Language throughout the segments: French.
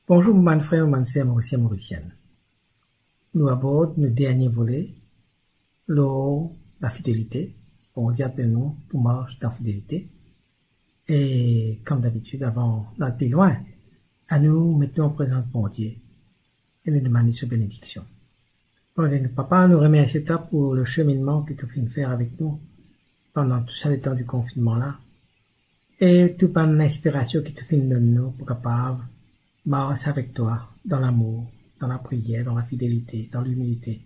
Bonjour, mon frère, mon sœur, Mauricien, Mauricienne. Nous abordons le dernier volet, la fidélité. On dit appelle-nous pour marche dans fidélité. Et comme d'habitude, avant d'aller plus loin, à nous mettons en présence bon Dieu et nous demandons sa bénédiction. Bon Dieu, Papa, nous remercions pour le cheminement que tu as fait faire avec nous pendant tout ça, le temps du confinement là. Et tout par l'inspiration que tu as fait de nous pour capable marcher avec toi dans l'amour, dans la prière, dans la fidélité, dans l'humilité.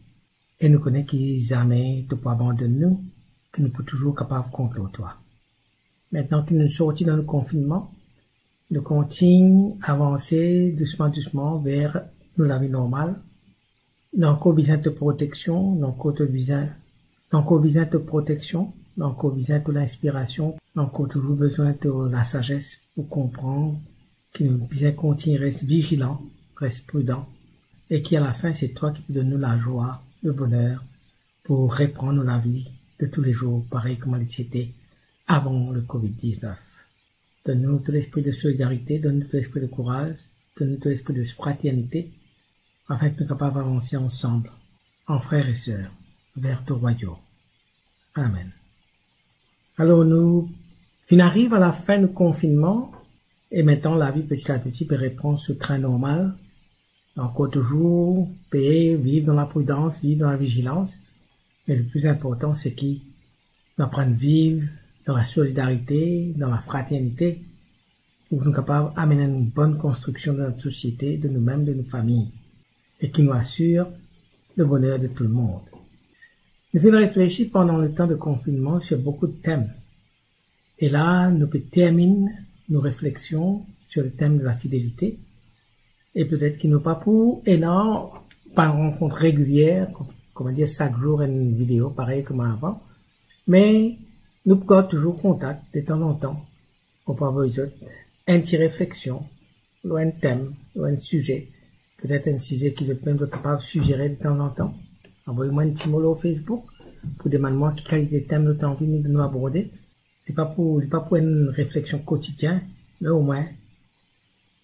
Et nous connaissons que jamais tu peux abandonner nous, que nous sommes toujours capables de contre toi. Maintenant que nous sortis dans le confinement, nous continuons à avancer doucement, doucement vers la vie normale. Nous avons besoin de protection, nous avons besoin de protection, nous avons besoin de l'inspiration, nous avons toujours besoin de la sagesse pour comprendre que nous devons continuer à rester vigilants, rester prudents, et qu'à la fin, c'est toi qui peux donner nous la joie, le bonheur, pour reprendre la vie de tous les jours, pareil comme elle était avant le Covid-19. Donne-nous tout l'esprit de solidarité, donne-nous tout l'esprit de courage, donne-nous tout l'esprit de fraternité, afin que nous soyons capables d'avancer ensemble, en frères et sœurs, vers ton royaume. Amen. Alors nous arrivons à la fin du confinement, et maintenant la vie petit à petit peut reprendre ce train normal, encore toujours, payer, vivre dans la prudence, vivre dans la vigilance, mais le plus important c'est qu'ils apprennent à vivre dans la solidarité, dans la fraternité, pour que nous soyons capables d'amener une bonne construction de notre société, de nous-mêmes, de nos familles, et qui nous assure le bonheur de tout le monde. Nous venons réfléchir pendant le temps de confinement sur beaucoup de thèmes. Et là, nous terminons nos réflexions sur le thème de la fidélité. Et peut-être qu'il n'y a pas pour énorme, pas une rencontre régulière, comment dire, chaque jour une vidéo, pareil comme avant. Mais nous gardons toujours contact de temps en temps. On peut avoir une petite réflexion, ou un thème, ou un sujet. Peut-être un sujet qui est même capable de suggérer de temps en temps. Envoyez-moi un petit mot au Facebook pour demander-moi quel thème nous avons envie de nous aborder. Ce n'est pas pour une réflexion quotidienne, mais au moins,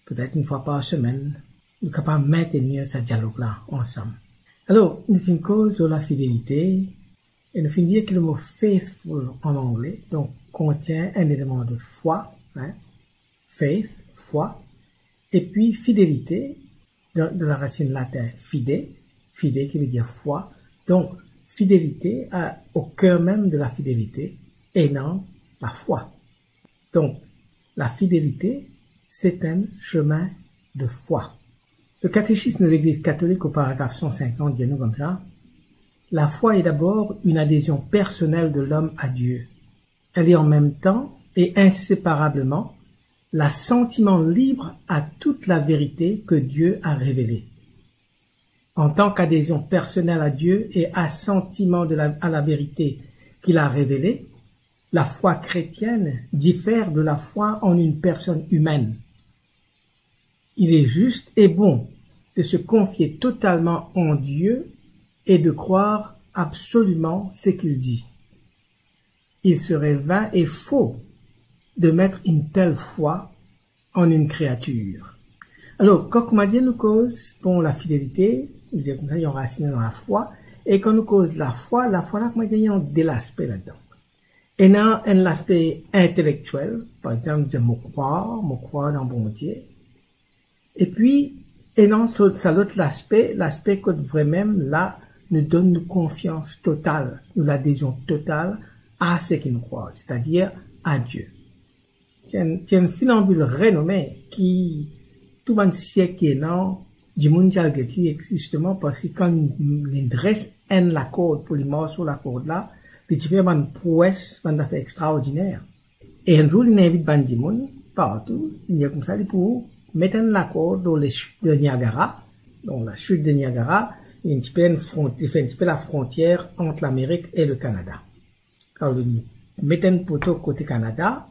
peut-être une fois par semaine, nous sommes capables de maintenir ce dialogue-là ensemble. Alors, nous finissons cause de la fidélité, et nous finissons dire que le mot faithful en anglais, donc, contient un élément de foi, faith, foi, et puis fidélité, de la racine latine fide qui veut dire foi. Donc, fidélité au cœur même de la fidélité, et non la foi. Donc, la fidélité, c'est un chemin de foi. Le catéchisme de l'Église catholique au paragraphe 150 dit nous comme ça: la foi est d'abord une adhésion personnelle de l'homme à Dieu. Elle est en même temps et inséparablement l'assentiment libre à toute la vérité que Dieu a révélée. En tant qu'adhésion personnelle à Dieu et assentiment à la vérité qu'il a révélée, la foi chrétienne diffère de la foi en une personne humaine. Il est juste et bon de se confier totalement en Dieu et de croire absolument ce qu'il dit. Il serait vain et faux de mettre une telle foi en une créature. Alors, quand on m'a dit nous cause pour la fidélité, je veux dire comme ça, il y a enraciné dans la foi, et quand nous cause la foi là, comment il y a des aspects là-dedans. Et dans un aspect intellectuel, par exemple, de me croire dans bon Dieu. Et puis, et dans ça l'autre l'aspect que vraiment là, nous donne une confiance totale, nous l'adhésion totale à ce qu'il nous croit, c'est-à-dire à Dieu. C'est un funambule renommé qui, tout le siècle qui est là, du monde qui justement parce que quand il dresse la corde pour les morts sur la corde là, il fait une prouesse, une affaire extraordinaire. Et un jour, il invite Bandimoun partout, il y a comme ça, pour mettre la corde dans les chutes de Niagara. Donc, la chute de Niagara, il fait un petit peu la frontière entre l'Amérique et le Canada. Alors, il met un poteau côté Canada,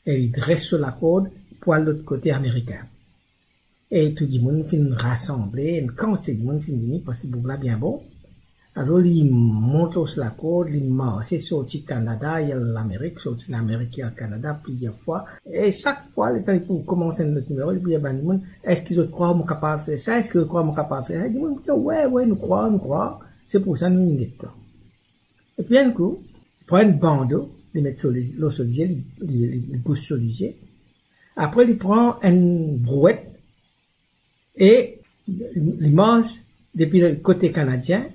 et il dresse sur la corde pour l'autre côté américain. Et tout le monde finit rassembler, et quand c'est le monde finit, parce que le là bien bon, Alors, il monte sur la côte, il marche sur le Canada, il y a l'Amérique, sur l'Amérique, il y a le Canada plusieurs fois. Et chaque fois, les temps pour commencer notre numéro, il y a des gens, est-ce qu'ils croient qu'on est capable de faire ça? Est-ce qu'ils croient qu'on est capable de faire ça? Ils disent, ouais, nous croyons. C'est pour ça que nous y sommes. Et puis, un coup, ils prennent un bandeau, ils mettent sur l'eau solisée, ils poussent solisée. Après, ils prennent une brouette et ils marchent depuis le côté canadien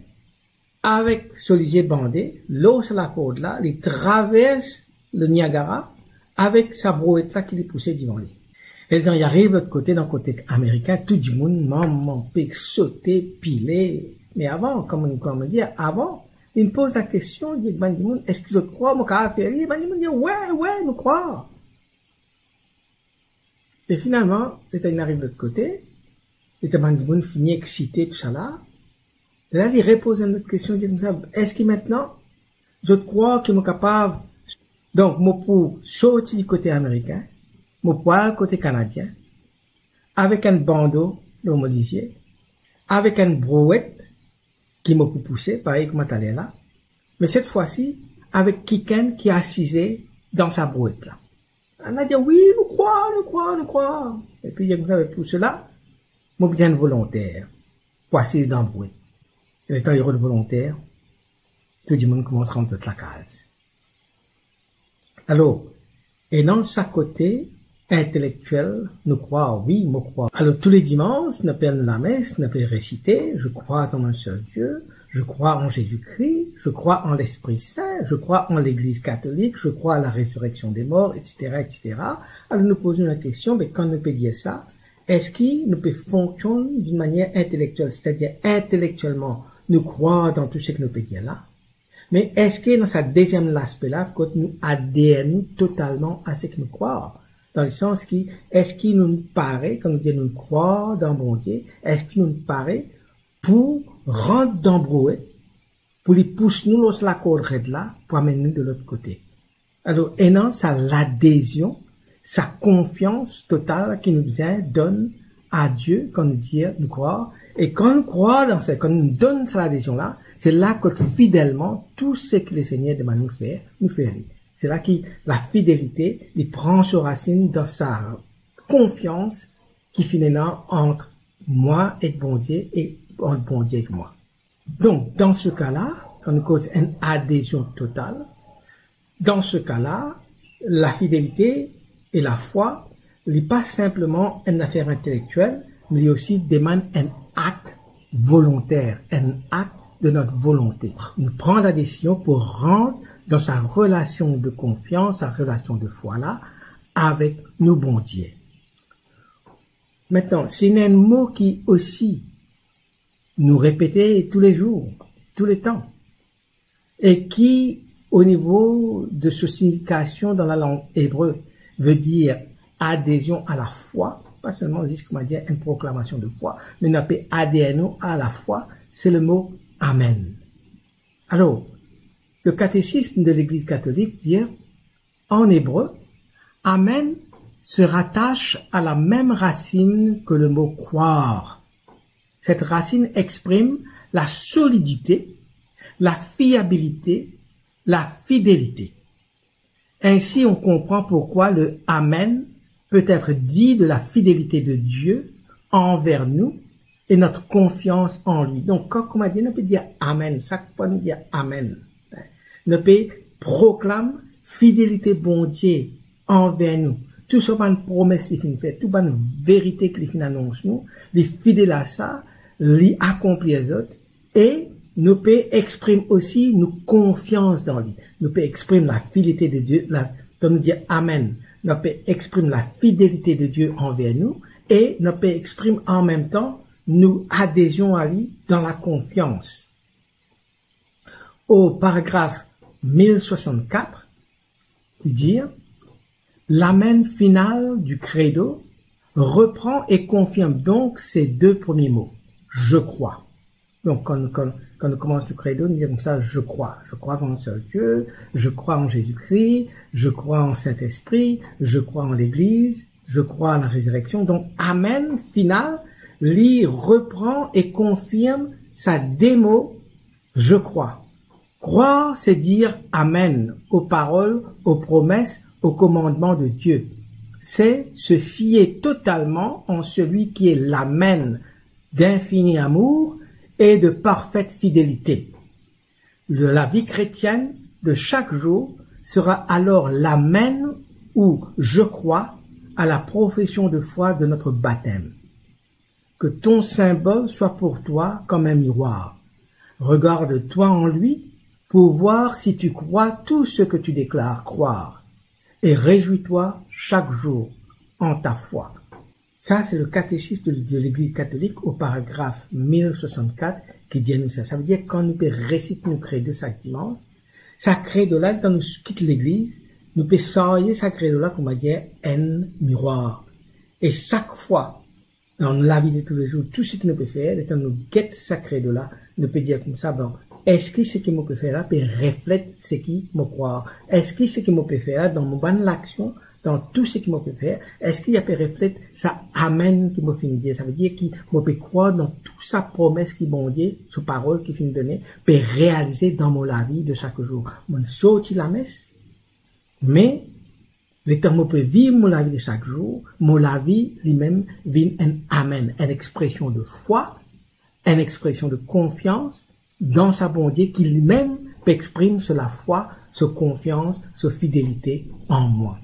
avec solisée bandé, l'eau sur la côte là, ils traversent le Niagara avec sa brouette là qui les poussait devant lui. Et quand ils arrivent de l'autre côté, dans le côté américain, tout le monde, maman, pique, sauter, piler. Mais avant, comme on dit, avant, il me pose la question, il dit, est-ce qu'ils croient, mon caractère? Il dit, ouais, nous croyons. Et finalement, quand il arrive de l'autre côté, et le finit excité, tout ça là. Et là, il repose une autre question, il dit comme ça, est-ce que maintenant, je crois qu'ils sont capables, donc, moi, pour sortir du côté américain, moi, pour aller côté canadien, avec un bandeau, l'homolisier, avec une brouette, qui m'a poussé, pareil que m'attendais là, mais cette fois-ci, avec quelqu'un qui est assisé dans sa brouette là. On a dit, oui, nous croyons. Et puis, il y a comme ça, pour cela, moi, besoin de volontaire, pour assiser dans la brouette. Et étant heureux de volontaire, tout le monde commence à rentrer toute la case. Alors, et dans sa côté intellectuel, nous croyons, oui, nous croyons. Alors, tous les dimanches, nous appelons la messe, nous appelons réciter, je crois en un seul Dieu, je crois en Jésus-Christ, je crois en l'Esprit Saint, je crois en l'Église catholique, je crois à la résurrection des morts, etc. Alors, nous posons la question, mais quand nous peut dire ça, est-ce qu'il nous peut fonctionner d'une manière intellectuelle, c'est-à-dire intellectuellement, nous croyons dans tout ce que nous peut dire là, mais est-ce que dans sa deuxième aspect-là, quand nous adhérons totalement à ce que nous croyons, dans le sens qui, est-ce qu'il nous paraît, quand nous disons nous croire dans bon Dieu, est-ce qu'il nous paraît pour rentrer dans le brouet, pour les pousser nous sur la corde là, pour amener nous de l'autre côté. Alors, et non, ça l'adhésion, sa confiance totale qui nous donne à Dieu quand nous dit nous croire. Et quand nous croyons dans ça, quand nous donne cette adhésion-là, c'est là que fidèlement, tout ce que le Seigneur demande nous fait. C'est là que la fidélité, il prend ses racines dans sa confiance qui finalement entre moi et bon Dieu et entre bon Dieu et moi. Donc, dans ce cas-là, quand nous cause une adhésion totale, dans ce cas-là, la fidélité et la foi, n'est pas simplement une affaire intellectuelle, mais aussi demande un acte volontaire, un acte de notre volonté. Nous prenons la décision pour rentrer dans sa relation de confiance, sa relation de foi-là, avec nos bons dieux. Maintenant, c'est un mot qui aussi nous répétait tous les jours, tous les temps, et qui, au niveau de sa signification dans la langue hébreu, veut dire adhésion à la foi, pas seulement juste comme on dit une proclamation de foi, mais on appelle adhérer à la foi, c'est le mot Amen. Alors, le catéchisme de l'Église catholique dit, en hébreu, Amen se rattache à la même racine que le mot croire. Cette racine exprime la solidité, la fiabilité, la fidélité. Ainsi, on comprend pourquoi le Amen peut être dit de la fidélité de Dieu envers nous et notre confiance en lui. Donc, comme on dit, on peut dire Amen. Ça peut dire Amen. On peut proclamer fidélité bon Dieu envers nous. Tout ce qu'on promesse qu'il fait, tout bonne vérité qu'il annonce nous, les fidèles à ça, les accomplir les autres, et nous peut exprimer aussi nos confiance dans lui. Nous peut exprimer la fidélité de Dieu, comme nous dire Amen. Nous peut exprimer la fidélité de Dieu envers nous, et nous peut exprimer en même temps nous adhésion à lui dans la confiance. Au paragraphe 1064, il dit, l'amen final du credo reprend et confirme donc ces deux premiers mots. Je crois. Donc, quand on commence le credo, on dit comme ça, je crois. Je crois en un seul Dieu, je crois en Jésus-Christ, je crois en Saint-Esprit, je crois en l'Église, je crois à la résurrection. Donc, amen final, lui reprend et confirme sa démo Je crois. Croire, c'est dire Amen aux paroles, aux promesses, aux commandements de Dieu. C'est se fier totalement en celui qui est l'Amen d'infini amour et de parfaite fidélité. La vie chrétienne de chaque jour sera alors l'Amen ou je crois à la profession de foi de notre baptême. Que ton symbole soit pour toi comme un miroir. Regarde-toi en lui pour voir si tu crois tout ce que tu déclares croire. Et réjouis-toi chaque jour en ta foi. Ça, c'est le catéchisme de l'Église catholique au paragraphe 1064 qui dit à nous ça. Ça veut dire que quand nous récitons nos credos chaque dimanche, ça credo-là, quand nous quittons l'Église, nous pouvons sailler ça credo-là, comme on va dire, un miroir. Et chaque fois, dans la vie de tous les jours, tout ce que nous pouvons faire, quand nous guettons ça credo-là, nous pouvons dire comme ça, bon, est-ce que ce que je peux faire là peut reflète ce qui me croit? Est-ce que ce que je peux faire là, dans mon bonne action, dans tout ce que je peux faire, est-ce qu'il y a peut reflète ça amen qui me finit dire? Ça veut dire qu'il me peut croire dans toute sa promesse qui bon Dieu, sa parole qui finit donner, peut réaliser dans mon la vie de chaque jour. Mon sorti la messe, mais le temps où je peux vivre mon la vie de chaque jour, mon la vie lui-même vient un amen, une expression de foi, une expression de confiance dans sa bon Dieu qui lui-même exprime sur la foi, sa confiance, sa fidélité en moi.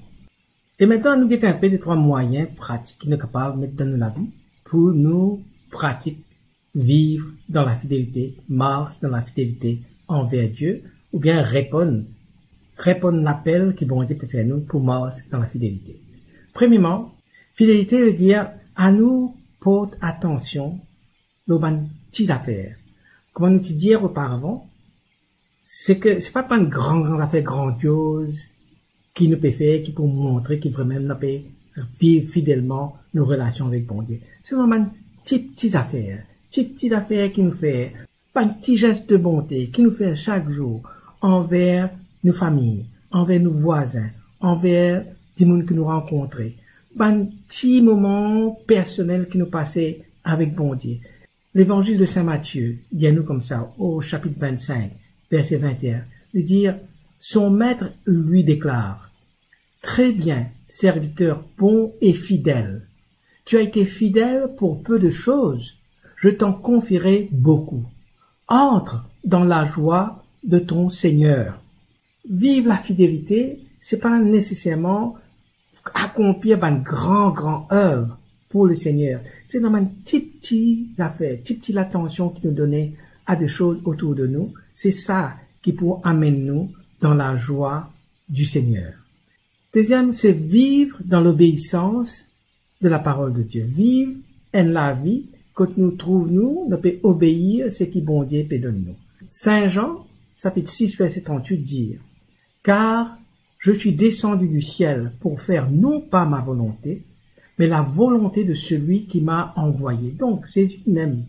Et maintenant, nous avons un peu de trois moyens pratiques qui nous sommes capables de mettre dans la vie pour nous pratiquer, vivre dans la fidélité, marcher dans la fidélité envers Dieu, ou bien répondre l'appel que bon Dieu peut faire nous pour marcher dans la fidélité. Premièrement, fidélité veut dire à nous porte attention aux petites affaires. Comme on nous dit auparavant, c'est pas une grande affaire grandiose qui nous peut faire, qui peut montrer qu'il vraiment nous peut vivre fidèlement nos relations avec bon Dieu. C'est vraiment une petite affaire qui nous fait, pas un petit geste de bonté, qui nous fait chaque jour envers nos familles, envers nos voisins, envers des gens que nous rencontrons. Pas un petit moment personnel qui nous passait avec bon Dieu. L'évangile de Saint Matthieu dit à nous comme ça, au chapitre 25, verset 21, de dire, son maître lui déclare, très bien, serviteur bon et fidèle. Tu as été fidèle pour peu de choses, je t'en confierai beaucoup. Entre dans la joie de ton Seigneur. Vivre la fidélité, c'est pas nécessairement accomplir une grande œuvre pour le Seigneur. C'est dans une petite affaire, petite attention qui nous donnait à des choses autour de nous. C'est ça qui peut amener nous dans la joie du Seigneur. Deuxième, c'est vivre dans l'obéissance de la parole de Dieu. Vivre en la vie, quand nous trouvons nous peut obéir à ce qui bon Dieu peut donner nous. Saint Jean, chapitre 6, verset 38, dit, car je suis descendu du ciel pour faire non pas ma volonté, mais la volonté de celui qui m'a envoyé. Donc, Jésus même,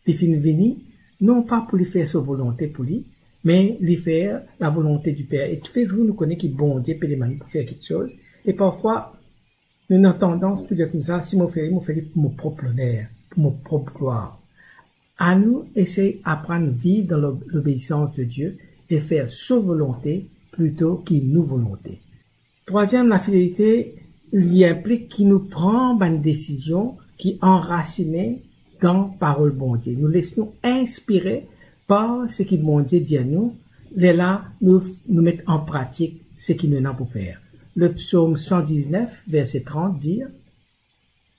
il finit venir, non pas pour lui faire sa volonté pour lui, mais lui faire la volonté du Père. Et tous les jours, nous connaissons qu'il bon Dieu peut les manier pour faire quelque chose. Et parfois, nous avons tendance, peut-être comme ça, si je fais pour mon propre honneur, pour mon propre gloire. À nous, essayer d'apprendre à vivre dans l'obéissance de Dieu et faire sa volonté plutôt qu'une nous volonté. Troisième, la fidélité lui implique qu'il nous prend une décision qui est enracinée dans parole bon Dieu. Nous laissons inspirer par ce qui bon Dieu dit à nous, et là, nous mettons en pratique ce qu'il nous a pour faire. Le psaume 119, verset 30 dit,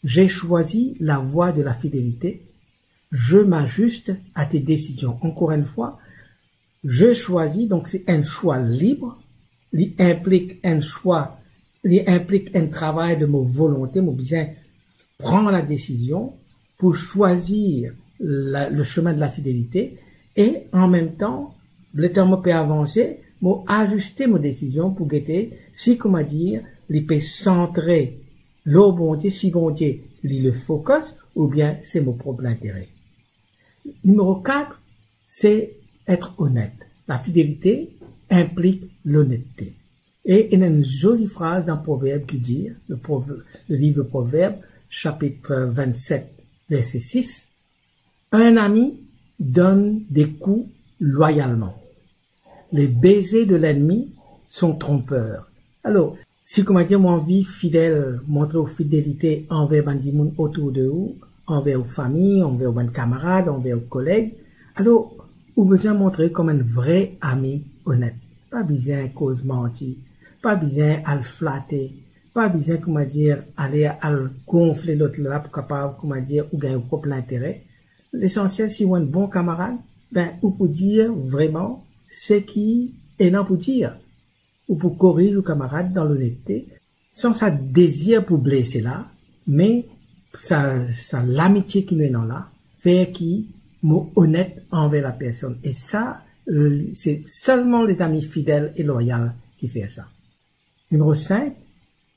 j'ai choisi la voie de la fidélité, je m'ajuste à tes décisions. Encore une fois, je choisis, donc c'est un choix libre, il implique un choix, il implique un travail de ma volonté, mon besoin prendre la décision pour choisir le chemin de la fidélité et en même temps, le temps peut avancer, moi ajuster mes décisions pour guetter si, comment dire, il peut centrer le bon Dieu, si bon Dieu, il le focus ou bien c'est mon propre intérêt. Numéro 4, c'est être honnête. La fidélité implique l'honnêteté. Et il y a une jolie phrase dans Proverbe qui dit, le livre de Proverbe, chapitre 27, verset 6, un ami donne des coups loyalement. Les baisers de l'ennemi sont trompeurs. Alors, si, comment dire, mon vie fidèle, montrer fidélité envers Bandimoun autour de vous, envers vos familles, envers vos camarades, envers vos collègues, alors, vous besoin montrer comme un vrai ami honnête. Pas besoin de cause mentir, pas besoin à le flatter, pas besoin, comment dire, aller à le gonfler l'autre là pour capable, comment dire, ou gagner propre l'intérêt. L'essentiel, si vous êtes un bon camarade, ben, ou pour dire vraiment ce qui est non pour dire, ou pour corriger le camarade dans l'honnêteté, sans ça désir pour blesser là, mais ça l'amitié qui nous est dans là, fait qui mot honnête envers la personne. Et ça, c'est seulement les amis fidèles et loyaux qui font ça. Numéro 5,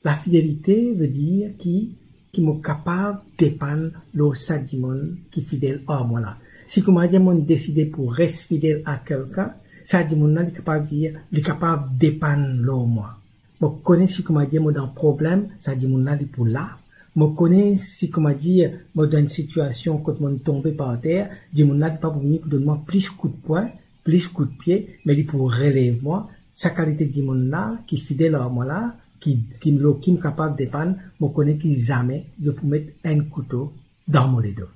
la fidélité veut dire qui m'est capable de dépendre le sadimon qui est fidèle à moi là. Si comment dire, mon décidé pour rester fidèle à quelqu'un, sadimon là, il est capable de dire, il est capable de dépendre le moi. Moi, connais si comment dire, moi dans problème, sadimon là, il est pour là. Moi, connais si comment dire, moi dans une situation, quand moi tombé par terre, dimon là, il est pas pour venir donner moi plus coup de poing, plus coup de pied, mais il est pour relever moi. Sa qualité dimon là, qui est fidèle à moi là, qui me capable de dépendre, me connaît qui jamais je peux mettre un couteau dans mon dos.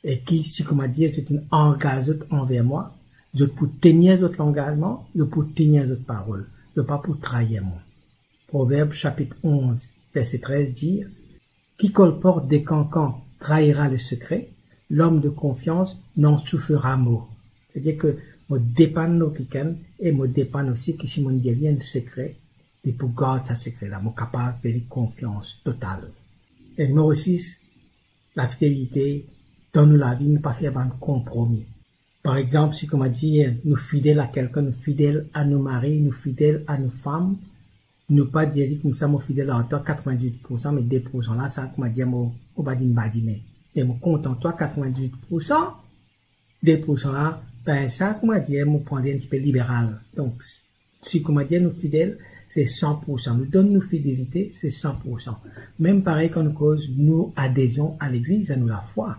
Et qui, si comment dire, c'est une engagement envers moi, je peux tenir votre engagement, je peux tenir votre parole, je pas pour trahir moi. Proverbe chapitre 11, verset 13 dit, qui colporte des cancans trahira le secret, l'homme de confiance n'en souffrira mot. C'est-à-dire que, me dépend nos kikan, et me dépend aussi que si mon dit rien de secret, et pour garder sa secret-là, mon capable de faire confiance totale. Et numéro 6, la fidélité, dans nous la vie, ne pas faire un compromis. Par exemple, si, comme on dit, nous fidèles à quelqu'un, nous fidèles à nos maris, nous fidèles à nos femmes, nous pas dire comme ça, moi fidèle à toi, 98%, mais 2% là, ça, comme on dit, moi, on va dire, badiner. Mais moi, content, toi, 98%, 2% là, ben, ça, comme on dit, moi, prendre un petit peu libéral. Donc, si, comme on dit, nous fidèles, c'est 100%. Nous donne nos fidélité, c'est 100%. Même pareil quand nous cause, nous adhésions à l'église, à nous la foi.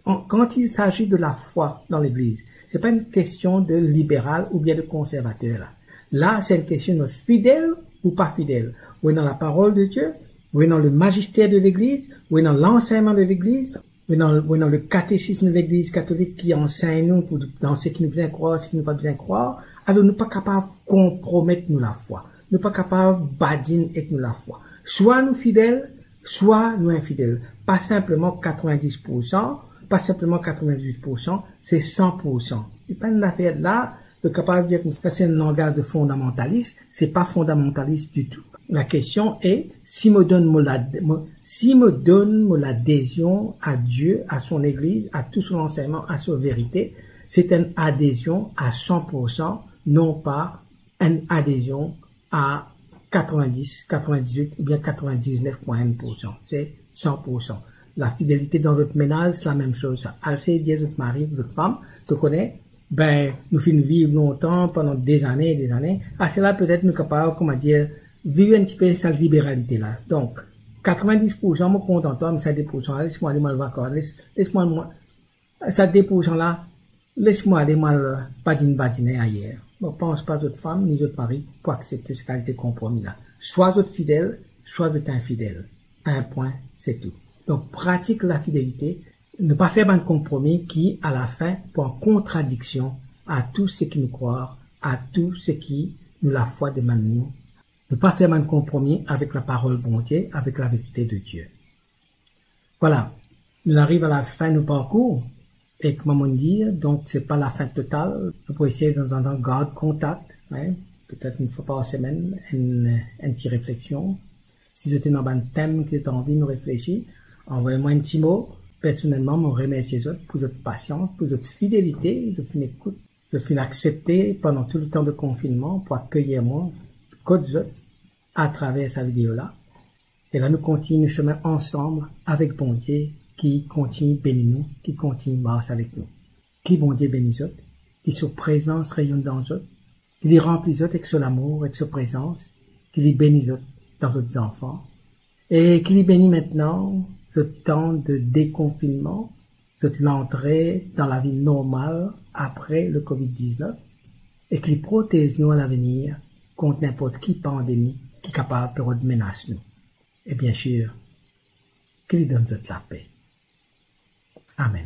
Quand il s'agit de la foi dans l'église, c'est pas une question de libéral ou bien de conservateur, là. Là, c'est une question de fidèle ou pas fidèle. Ou dans la parole de Dieu, ou dans le magistère de l'église, ou dans l'enseignement de l'église, ou dans le catéchisme de l'église catholique qui enseigne nous dans ce qui nous besoin croire, ce qui nous pas besoin croire. Alors, nous pas capables de compromettre nous la foi. Nous pas capables de badiner avec nous la foi. Soit nous fidèles, soit nous infidèles. Pas simplement 90%, pas simplement 98%, c'est 100%. Et pas une affaire là, de capable de dire que c'est un langage de fondamentaliste, c'est pas fondamentaliste du tout. La question est, si me donne l'adhésion à Dieu, à son église, à tout son enseignement, à sa vérité, c'est une adhésion à 100%, non pas une adhésion à 90, 98 ou bien 99,1%. C'est 100%. La fidélité dans votre ménage, c'est la même chose. Alcé, Dieu, votre mari, votre femme, te connaît, ben, nous finissons vivre longtemps, pendant des années et des années. À cela, peut-être, nous capables, comment dire, vivre un petit peu cette libéralité-là. Donc, 90%, me content, toi, mais ça 2%, là, laisse-moi aller mal vacances, laisse-moi, ça 2% là, laisse-moi aller mal, badiner ailleurs. Ne pense pas votre femme ni votre mari pour accepter cette qualité de compromis-là. Soit votre fidèle, soit votre infidèle. Un point, c'est tout. Donc, pratique la fidélité. Ne pas faire un compromis qui, à la fin, peut en contradiction à tout ce qui nous croit, à tout ce qui nous la foi demande nous. Ne pas faire un compromis avec la parole bonté, avec la vérité de Dieu. Voilà. Nous arrivons à la fin du parcours. Et comme on dit, donc c'est pas la fin totale. On peut essayer dans un temps garde contact, hein, peut-être une fois par semaine, une petite réflexion. Si j'étais dans un thème que tu as envie de nous réfléchir, envoyez-moi un petit mot. Personnellement, je remercie les autres pour votre patience, pour votre fidélité, de fin écoute, de fin accepter pendant tout le temps de confinement pour accueillir moi, code à travers sa vidéo-là. Et là, nous continuons le chemin ensemble avec bon Dieu qui continue bénir nous, qui continue marcher avec nous. Qui bon Dieu bénit autres, qui sa présence rayonne dans eux, qui les remplit autres avec son amour, avec sa présence, qui les bénit autres dans d'autres enfants, et qui les bénit maintenant, ce temps de déconfinement, c'est l'entrée dans la vie normale après le COVID-19 et qui protège nous à l'avenir contre n'importe quelle pandémie qui est capable de menacer nous. Et bien sûr, qu'il donne toute la paix. Amen.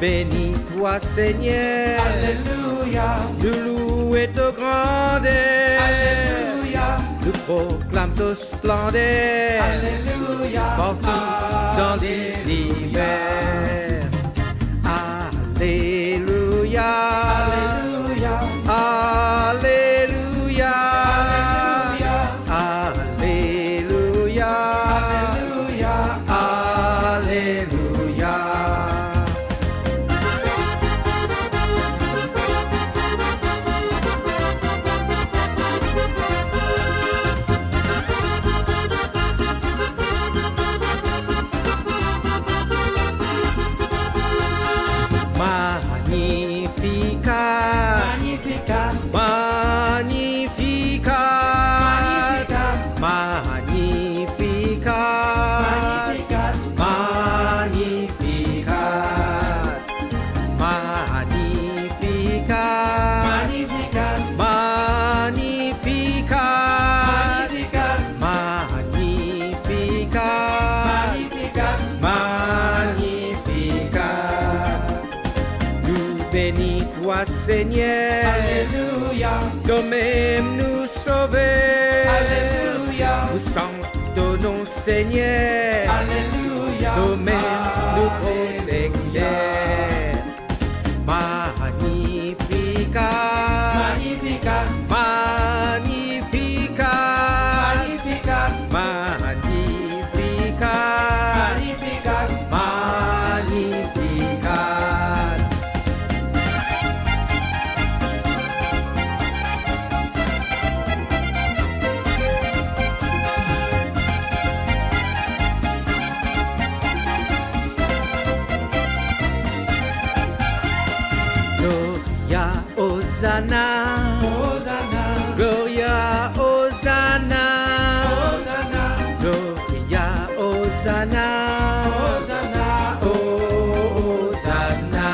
Béni toi Seigneur, Alléluia. Nous louons ta grandeur, Alléluia. Nous proclamons ta splendeur, Alléluia. Partout dans l'univers, Alléluia, Alléluia, Alléluia, Alléluia, Alléluia, Alléluia. Béni toi Seigneur, Alléluia. Toi-même nous sauver, Alléluia. Nous chantons ton Seigneur, Alléluia. Toi-même nous protecteur, Magnificat, Magnificat, Magnificat, Magnificat, Magnificat, Magnificat, Magnificat. Gloria, Hosanna, Hosanna, Gloria, Hosanna, Hosanna, Gloria, Hosanna, Hosanna, Hosanna,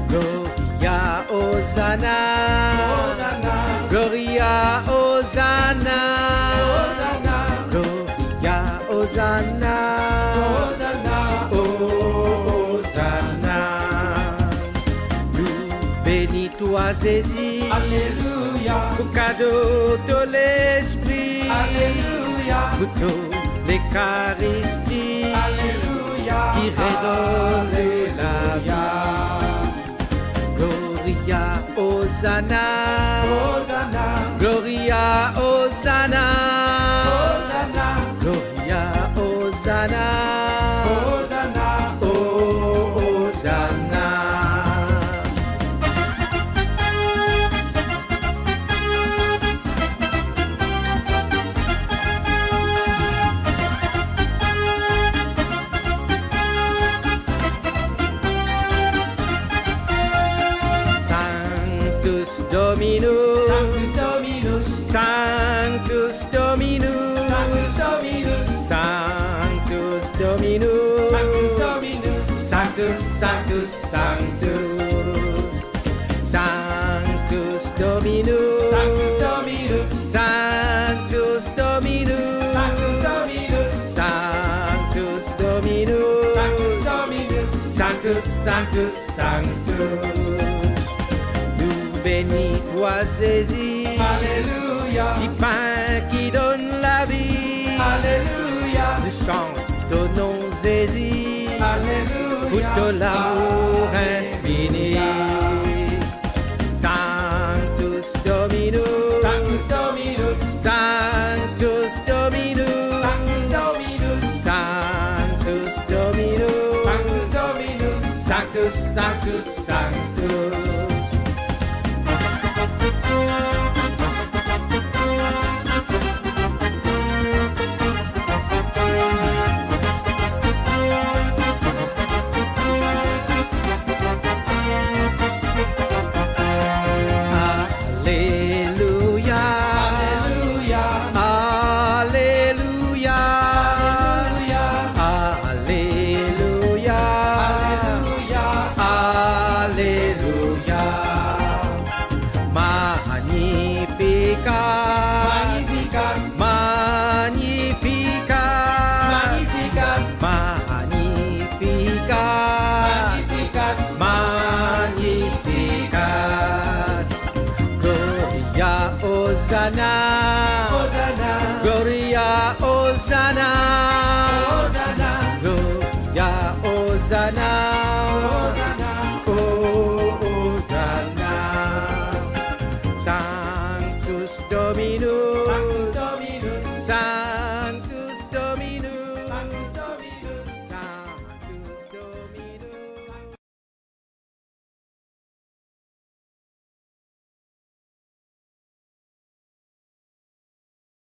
Gloria, Hosanna, Hosanna, Gloria, Hosanna, Hosanna, Gloria, Hosanna, Hosanna, Hosanna. Béni toi Jésus, Alléluia. Pour cadeau de l'Esprit, Alléluia. Pour tous les Eucharisties, Alléluia. Qui redonne la vie. Gloria, Hosanna, Hosanna, Gloria, Hosanna, Hosanna, Gloria, Hosanna, Hosanna, Hosanna. Dominus, Sanctus Dominus, Sanctus Dominus, Sanctus Dominus, Sanctus Dominus, Sanctus, Sanctus, Sanctus, Sanctus Dominus, Sanctus Dominus, Sanctus Dominus, Sanctus Dominus, Sanctus Dominus, Sanctus, Sanctus, Sanctus. béni toi Jésus. Alléluia. Du pain qui donne la vie. Alléluia. Nous chantons ton nom Jésus. Alléluia. Pour ton amour infini. Sanctus Dominus. Sanctus Dominus. Sanctus Dominus. Sanctus Dominus. Sanctus Dominus. Sanctus Dominus. Sanctus, Sanctus, Sanctus. Alléluia. Alléluia. Alléluia. Alléluia. Alléluia. Alléluia. Magnificat. Magnificat. Magnificat. Magnificat. Magnificat. Magnificat. Magnificat. Gloria Hosanna. Hosanna. Gloria Hosanna. Hosanna.